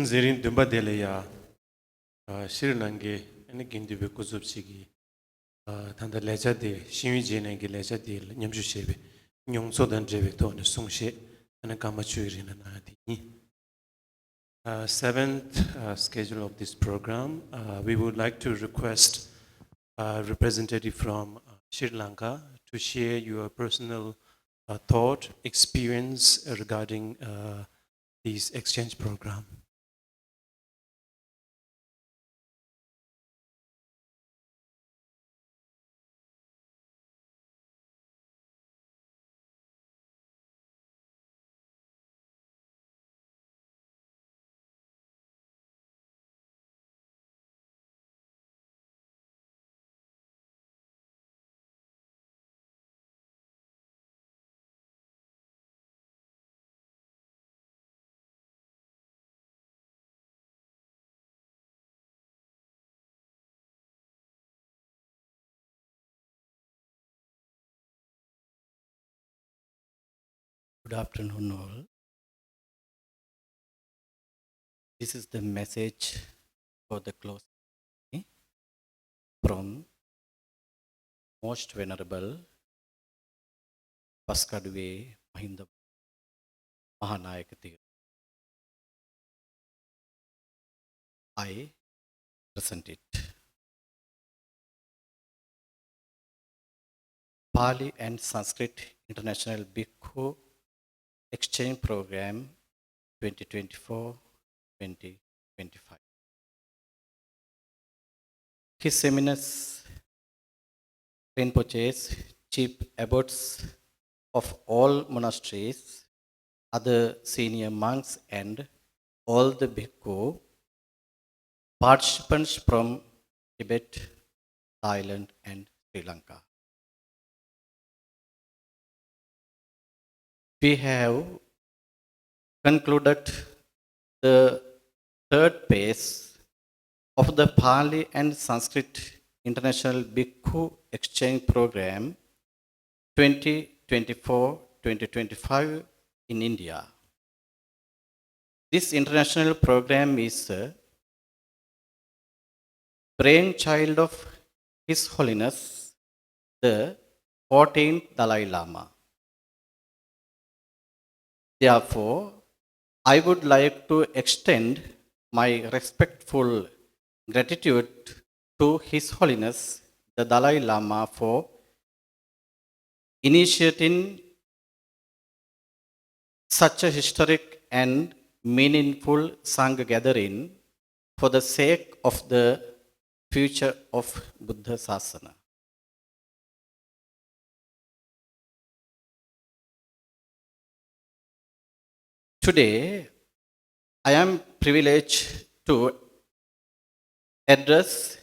Zerin dumba delaya Sri Lanka ene gindibe kuzupsigi tanda leja de shimi jene gi leja de nyamju shebe nyongso dan jebe to ne sungshe ene kama chuiri na di. Seventh schedule of this program, we would like to request a representative from Sri Lanka to share your personal thought, experience regarding this exchange program. Good afternoon, all. This is the message for the close from Most Venerable Paskadwe Mahinda Mahanayakathir. I present it. Pali and Sanskrit International Bhikkhu Exchange Program 2024-2025. His Eminence Rinpoche's chief abbots of all monasteries, other senior monks, and all the bhikkhu participants from Tibet, Thailand, and Sri Lanka. We have concluded the third phase of the Pali and Sanskrit International Bhikkhu Exchange Program 2024-2025 in India. This international program is a brainchild of His Holiness the 14th Dalai Lama. Therefore, I would like to extend my respectful gratitude to His Holiness the Dalai Lama for initiating such a historic and meaningful Sangha gathering for the sake of the future of Buddha Sasana. Today, I am privileged to address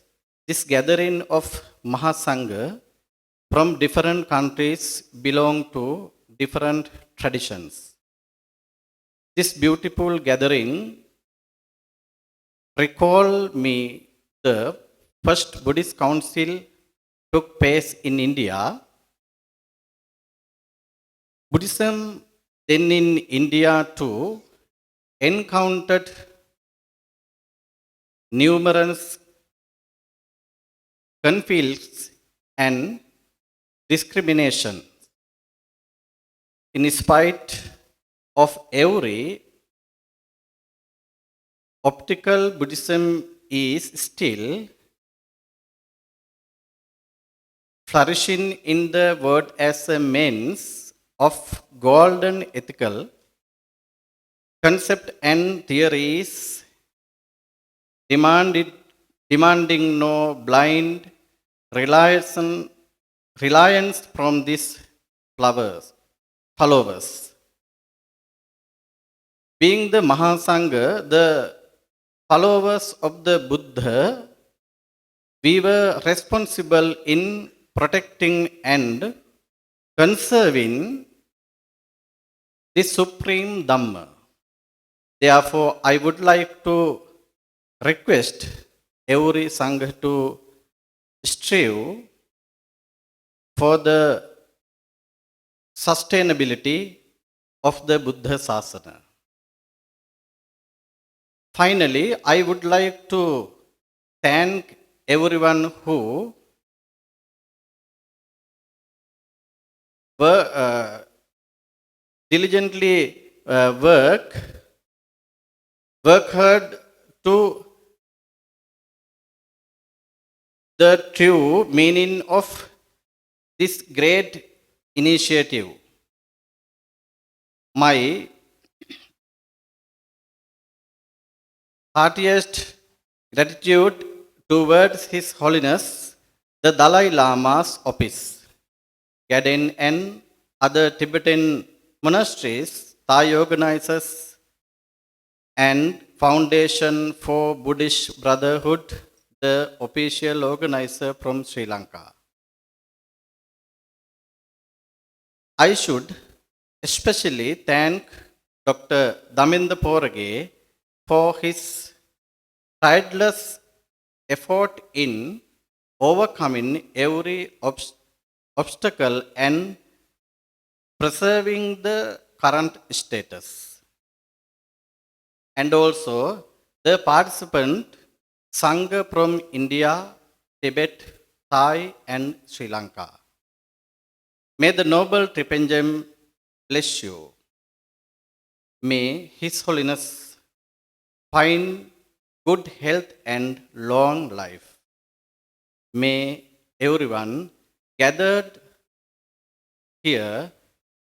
this gathering of Mahasangha from different countries belong to different traditions. This beautiful gathering recall me the first Buddhist council took place in India. Buddhism then in India too encountered numerous conflicts and discrimination. In spite of every optical, Buddhism is still flourishing in the world as a means of golden ethical concept and theories demanding no blind reliance from these followers. Being the Mahasangha, the followers of the Buddha, we were responsible in protecting and conserving the supreme Dhamma. Therefore, I would like to request every Sangha to strive for the sustainability of the Buddha Sasana. Finally, I would like to thank everyone who diligently work hard to the true meaning of this great initiative. My heartiest gratitude towards His Holiness the Dalai Lama's office, Gaden and other Tibetan monasteries, Thai organizers, and Foundation for Buddhist Brotherhood, the official organizer from Sri Lanka. I should especially thank Dr. Daminda Porage for his tireless effort in overcoming every obstacle and preserving the current status. And also the participant Sangha from India, Tibet, Thai, and Sri Lanka. May the Noble Tripangem bless you. May His Holiness find good health and long life. May everyone gathered here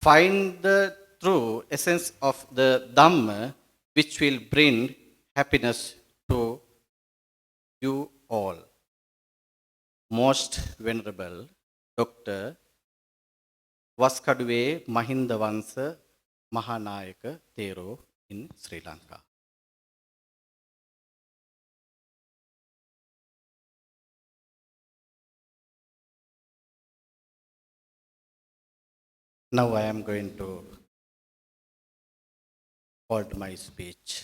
find the true essence of the Dhamma which will bring happiness to you all. Most Venerable Dr. Vaskaduwe Mahindavansa Mahanayaka Thero in Sri Lanka. Now I am going to hold my speech.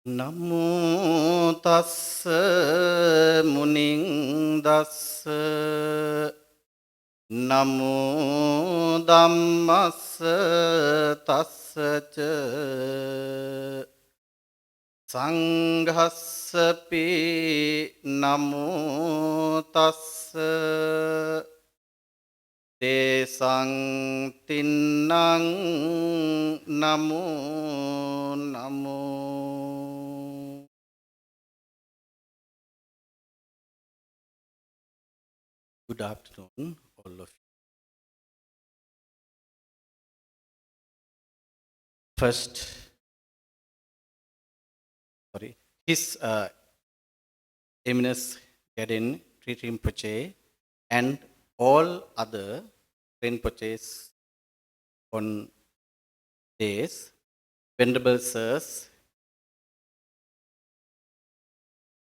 Namo tassa munindassa Namo dhammassa tassa ca Sanghassapi namo tassa Tesang tinnang namo namo. Good afternoon, all of you. First, His Eminence Gaden Rinpoche and all other Rinpoches on days, Venerable Sirs,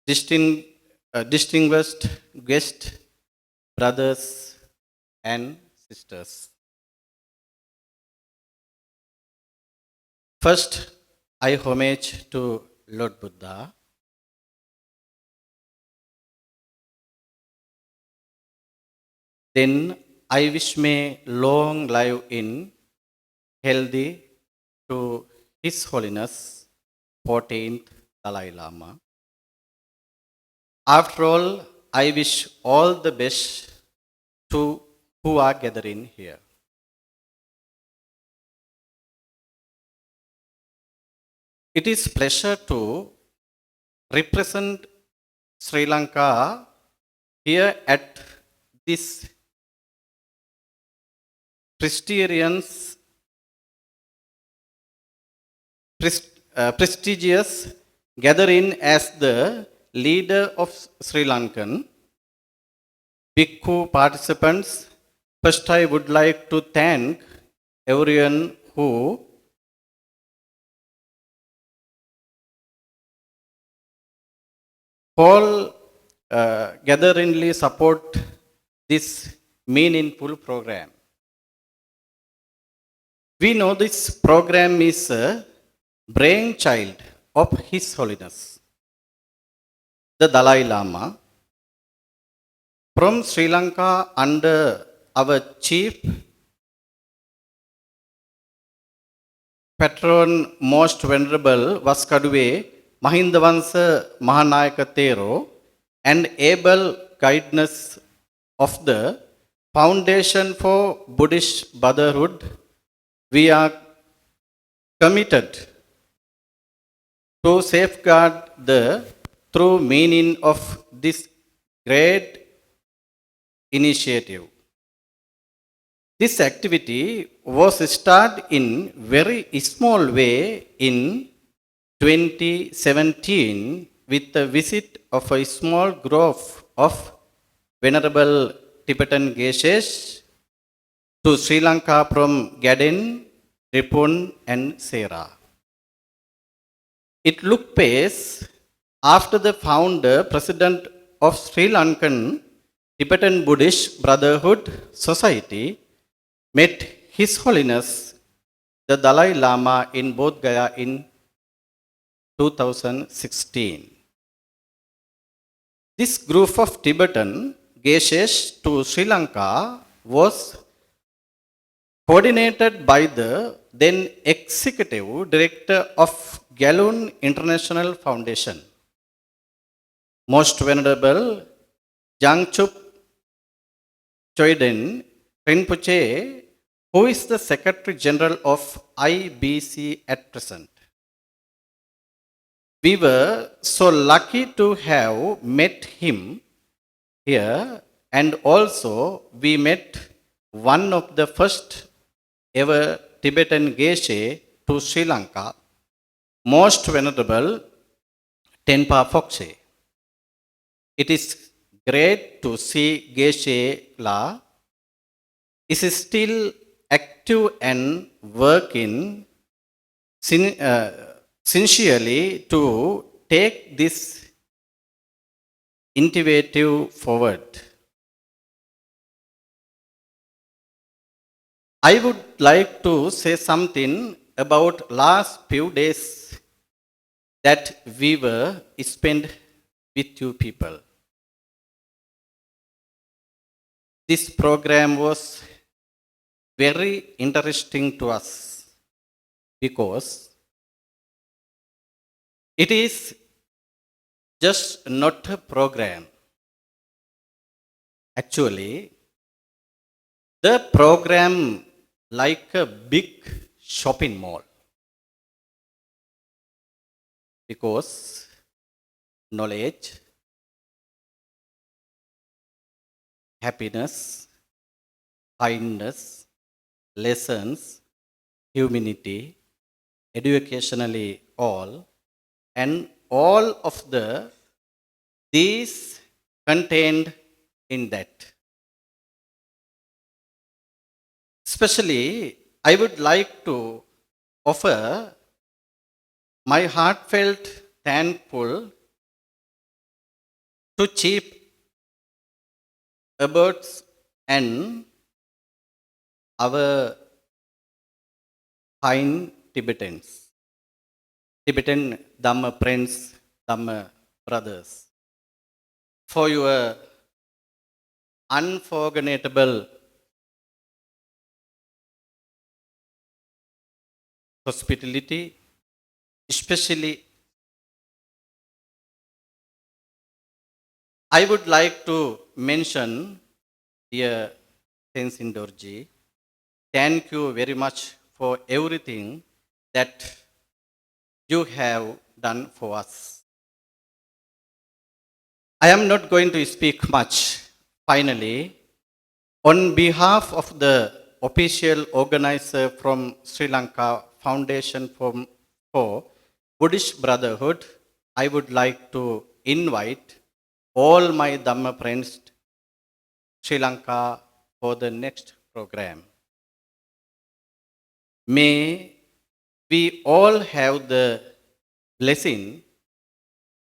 distinguished guests, brothers and sisters. First, I homage to Lord Buddha. Then I wish may long live in healthy to His Holiness 14th Dalai Lama. After all, I wish all the best to who are gathering here. It is pleasure to represent Sri Lanka here at this prestigious gathering as the leader of Sri Lankan Bhikkhu participants. First, I would like to thank everyone who gatheringly support this meaningful program. We know this program is a brainchild of His Holiness the Dalai Lama from Sri Lanka under our chief Patron Most Venerable Vaskaduve Mahindavansa Mahanayaka Thero and able guidance of the Foundation for Buddhist Brotherhood, we are committed to safeguard the true meaning of this great initiative. This activity was started in very small way in 2017 with the visit of a small group of Venerable Tibetan Geshes to Sri Lanka from Gaden, Ripon and Sera. It took place after the founder, president of Sri Lankan Tibetan Buddhist Brotherhood Society met His Holiness the Dalai Lama in Bodh Gaya in 2016. This group of Tibetan Geshes to Sri Lanka was coordinated by the then executive director of Galun International Foundation, Most Venerable Jangchup Choiden Rinpoche, who is the Secretary General of IBC at present. We were so lucky to have met him here, and also we met one of the first ever Tibetan Geshe to Sri Lanka, Most Venerable Tenpa Phokse. It is great to see Geshe La is still active and working sincerely to take this initiative forward. I would like to say something about last few days that we were spent with you people. This program was very interesting to us because it is just not a program. Actually, the program like a big shopping mall, because knowledge, happiness, kindness, lessons, humanity, educationally all, and all of these contained in that. Especially, I would like to offer my heartfelt thankful to Chief Abbots and our fine Tibetans, Tibetan Dhamma friends, Dhamma brothers, for your unforgettable hospitality, especially I would like to mention, dear Tenzin Dorji, thank you very much for everything that you have done for us. I am not going to speak much. Finally, on behalf of the official organizer from Sri Lanka Foundation for Buddhist Brotherhood, I would like to invite all my Dhamma friends to Sri Lanka for the next program. May we all have the blessing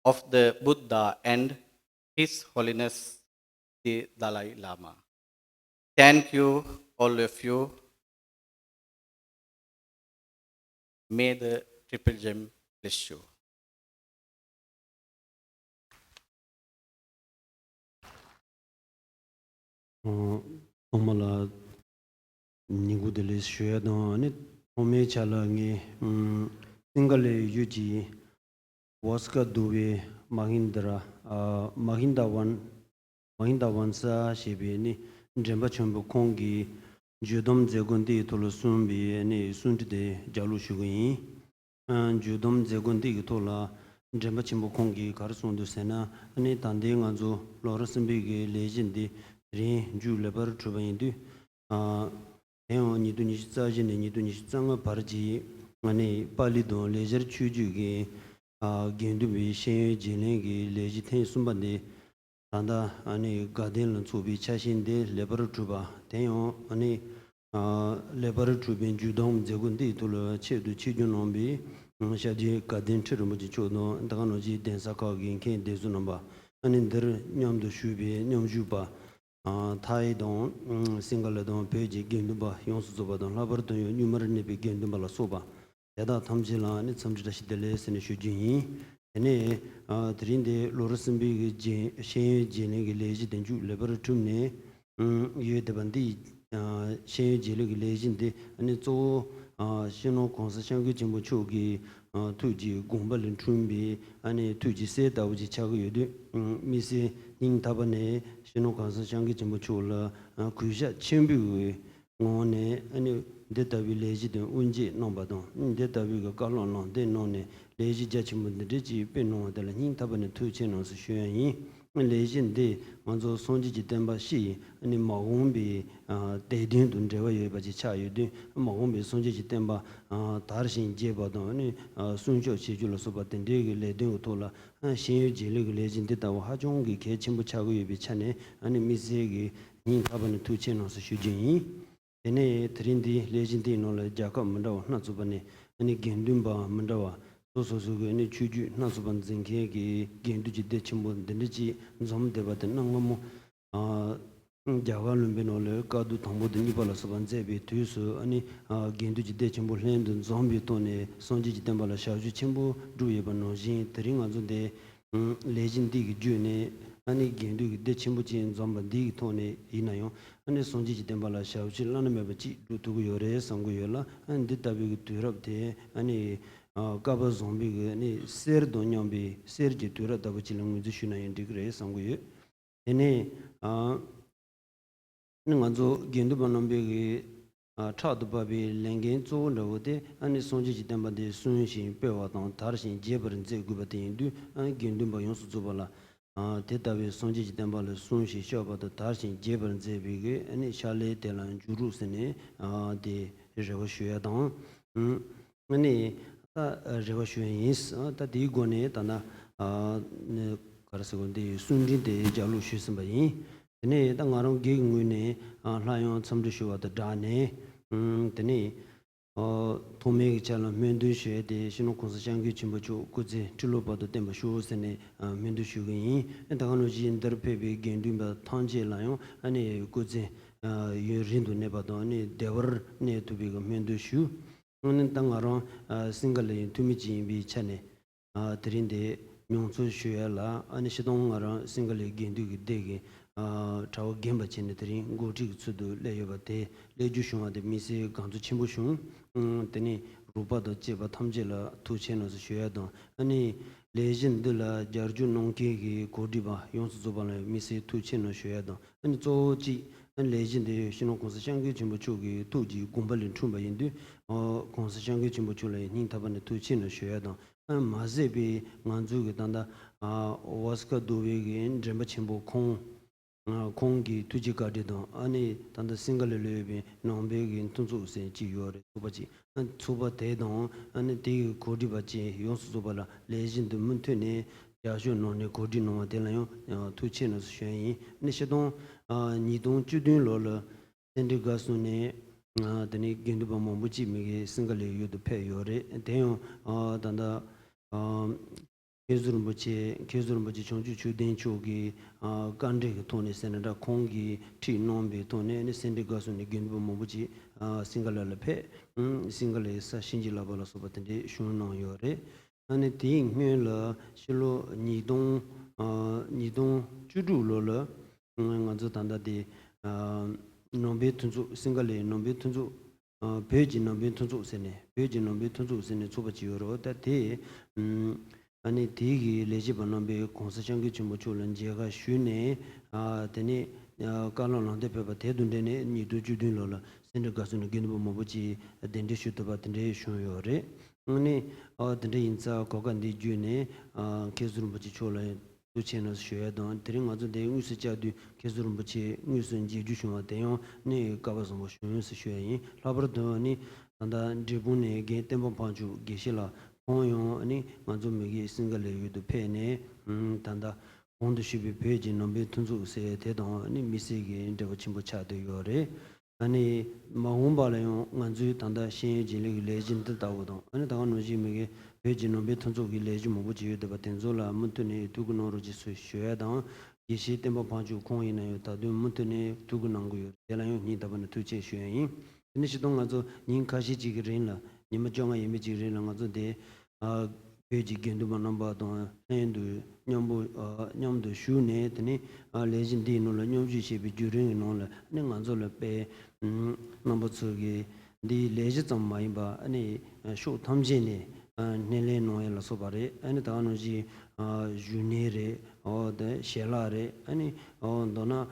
of the Buddha and His Holiness the Dalai Lama. Thank you, all of you. May the Triple Gem bless you. Omala Nigudelis Shuyadon Home Chalangi, Single Yuji, Waska Duwe, Mahindra, Mahinda Wansa, Shibini, Jemba Chumbu Kongi, Judom Zegundi Tolo Sumbi, and Sundi de Jalu Shugi, and Judom Zegundi Tola, Jemba Chimbo Kongi, Karsundu Sena, and Tanding Anzo, Lorasenbig, Legendi, Ju Lebar Trubaindu. 니도 니자진에 니도 니장어 바르지 아니 빨리도 레저 추주게 겐두비 신의 진행게 레지텐 순반데 단다 아니 가딘은 초비 차신데 레버를 주바 대요 아니 레버를 주빈 주동 제군데 돌어 체도 치준놈비 샤지 가딘 트르무지 초노 다가노지 덴사카긴 켄 데즈노바 아니 더 냠도 슈비 냠주바 타이동 싱글레동 페이지 겐두바 용수조바동 라버도 뉴머르니 비겐두발라 소바 야다 탐질라니 첨지다시델레스니 슈진이 에네 드린데 로르슨비 제 셰제네게 레지 된주 레버르 툼네 예데반디 셰제르게 레진데 아니 조 신호 공사상기 정보 초기 투지 공발린 준비 아니 투지 세다우지 차고여도 미세 닝타번에 신호 공사상기 정보 초라 구샤 쳔비의 오네 아니 데이터비 레지든 운지 넘바동 데이터비가 깔론론 데노네 레지 자치문들이 빼놓아들 닝타번에 투체노스 쉬어이 레진데 먼저 손지지 템바시 아니 마공비 대딘 돈제와 예바지 차유디 마공비 손지지 템바 다르신 제바도 아니 순조 지줄로서 받던 데게 레딩 토라 신유지르게 레진데다 하종기 개침부 차고 예비차네 아니 미세기 닝카번에 투체노스 휴진이 에네 드린디 레진디 노래 자가 문다와 나주번에 아니 겐dum바 문다와 소소소게 네 추주 나수반 징케기 겐두지 대침본 된지 좀데바든 너무 자가lum베노레 가두 통보든 이발라서 반제비 투수 아니 겐두지 대침본 렌든 좀비 돈에 손지지 템발라 샤주 침부 주예반노진 드링아준데 레진디기 주네 아니 겐두기 대침부진 좀반디 돈에 이나요 아니 손지지 템발라 샤우지 라나메바지 두두고 요레 상고요라 안 데다비기 두럽데 아니 가바 좀비가 네 세르도 냠비 세르지 두라다 버치는 문제 쉬나 인디그레 상고요 에네 능안조 겐두반놈비기 차도바비 랭겐 조로데 아니 손지지 템바데 순신 빼와당 다르신 제버른 제구바데인두 겐두바 용수 조발라 데이터베 손지지 템발레 순신 쇼바도 다르신 제버른 제비게 아니 샬레 텔란 주루스네 데 레버슈야당 아니 레버슈인스 다디고네 다나 가르스고데 순진데 자루 쉬스바이 네 당가롱 게응위네 라용 참드쇼와다 다네 드니 도메기 잘라 멘두쉐데 신호 콘서장기 침보주 고제 틀로바도 템바 쇼스네 멘두슈기 당가노지 인터페비 겐dim바 탕제라용 아니 고제 유린도 네바도 아니 데버 네 투비가 멘두슈 오늘 당가롱 싱글레 투미지비 차네 드린데 명수 쉬야라 아니 시동가랑 싱글레 겐두기 되게 차오 gembachen 드린 고직 수도 레여바데 레주숑아데 미세 간주 침부숑 데니 루바도 제바 탐제라 투체노스 쉬야도 아니 레전드라 자르주 농케기 고디바 용수조발레 미세 투체노 쉬야도 아니 조지 레전드 신호 공사장기 침부초기 투지 공발린 춤바인데 공사장기 침부초레 닌타반에 투체노 쉬야도 마제비 만주게 단다 와스카 도베게 젬바 침부 공기 투지가리도 아니 단다 싱글레레비 nombe긴 tunzu세 지요레 소바지 소바 대동 아니 디 고디바지 용수조발라 레전드 문테네 야주 노네 고디 노마델라요 투체노 쉔이 니시동 니동 주든로르 센디가스네 데니 겐두바 모무지 미게 싱글레 유도 페요레 대요 단다 계절은 뭐지 정주 주된 쪽이 간데 돈에 세나다 공기 티nombe 돈에 센디가스네 겐두바 모무지 싱글레레페 싱글레사 신지라발로서 버튼데 슈노 요레 아니 딩면러 실로 니동 주루로러 먼저 단다디 nombe tunzu 싱글레 nombe tunzu 베지 넘빈 tunzuksene 베지 넘빈 tunzuksene 초바지요로 다데 아니 디기 레지바 넘베 공사장기 좀 모초는 제가 쉬네 되니 깔로는데 베바 대둔데네 니도 주든로라 센데 가스는 기는 뭐 뭐지 덴데 슈트바 덴데 쇼요레 아니 덴데 인자 고간디 주네 계수를 뭐지 초라 두체는 쉬어도 드린 아주 대응수 자도 계수를 뭐지 뉴스인지 주시면 돼요 네 가봐서 뭐 쉬면서 쉬어이 라버더니 안다 디분에게 템포 방주 계시라 공용 아니 먼저 미기 싱글레 유도 페네 단다 온도시비 페이지 넘베 tunzu세 대동 아니 미세게 인터버 침보 차도요레 아니 마음발요 먼저 단다 신진리 레진드 다오동 아니 다원노지 미게 페이지 넘베 tunzu기 레지 모부지유도 바텐졸라 문트네 두그노로지 수셔야당 예시 템포 방주 공이나요 다도 문트네 두그난고요 대라요 니다바는 투체 쉬어이 근데 시동가서 닌카시지기린라 니마정아 예미지기린라 가서데 페이지 견두만 넘바도 nendu nyamdo shu ne tene legend di no la nyomji shebi juring no la ne nganzo la pe number 2 ge di leje tsammai ba ani shu thamje ne nele no ya la so bare ani ta no ji junere o de shela re ani on dona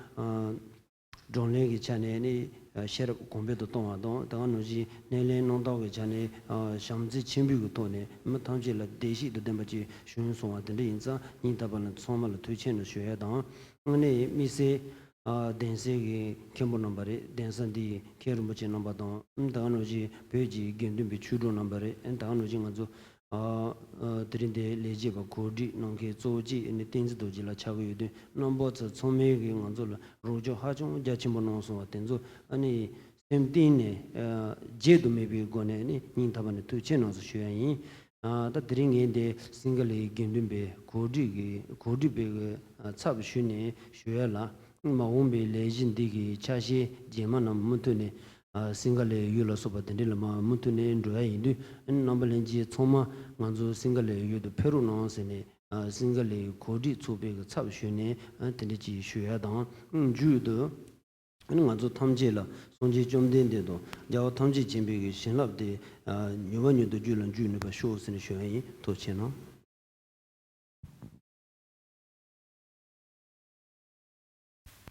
donle ge chane ni sher kombe do ton adon ta no ji nele no da ge chane shamji chimbi gu to ne ma thamje la deshi de dem ji shun so wa de yin za ni da ban so ma la tu chen no shue da ne mi se dense ge kembo number densan di keru mo chen number da da no ji pe ji gen dum bi chu do number en da no ji nga zo 드린데 레지바 고디 농게 조지 네 땡지 도지라 차고 유데 넘버츠 총매게 간졸 로조 하종 자침보 농소 텐조 아니 셈티네 제도 메비 고네니 닌타바네 투체노스 슈야이 다 드링인데 싱글이 겐듬베 고디베 차브슈네 슈야라 마움베 레진디기 차시 제마나 무투네 싱글레 유로 소바든데 마 무투네 인도야인데 넘발렌지 총마 먼저 싱글레 유도 페루 나오세네 싱글레 고디 초베가 차브슈네 안텐지 슈야당 주도 먼저 탐지라 손지 좀 된데도 야 탐지 진비기 신랍데 유원유도 줄은 주는 거 쇼스는 슈야이 도체노